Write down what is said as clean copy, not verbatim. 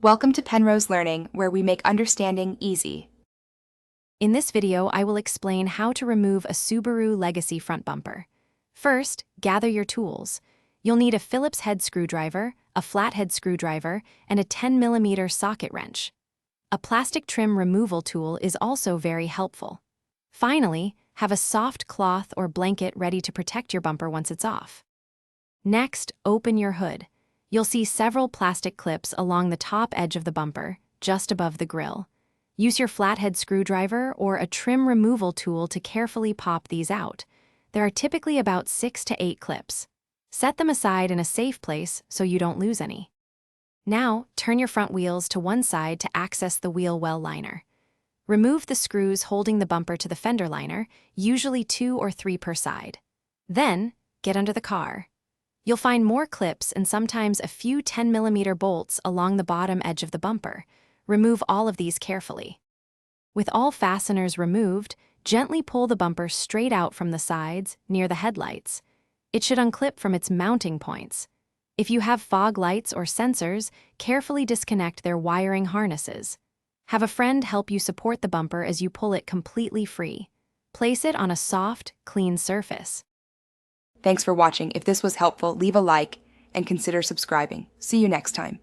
Welcome to Penrose Learning, where we make understanding easy. In this video, I will explain how to remove a Subaru Legacy front bumper. First, gather your tools. You'll need a Phillips head screwdriver, a flathead screwdriver, and a 10mm socket wrench. A plastic trim removal tool is also very helpful. Finally, have a soft cloth or blanket ready to protect your bumper once it's off. Next, open your hood. You'll see several plastic clips along the top edge of the bumper, just above the grille. Use your flathead screwdriver or a trim removal tool to carefully pop these out. There are typically about 6 to 8 clips. Set them aside in a safe place so you don't lose any. Now, turn your front wheels to one side to access the wheel well liner. Remove the screws holding the bumper to the fender liner, usually 2 or 3 per side. Then, get under the car. You'll find more clips and sometimes a few 10mm bolts along the bottom edge of the bumper. Remove all of these carefully. With all fasteners removed, gently pull the bumper straight out from the sides, near the headlights. It should unclip from its mounting points. If you have fog lights or sensors, carefully disconnect their wiring harnesses. Have a friend help you support the bumper as you pull it completely free. Place it on a soft, clean surface. Thanks for watching. If this was helpful, leave a like and consider subscribing. See you next time.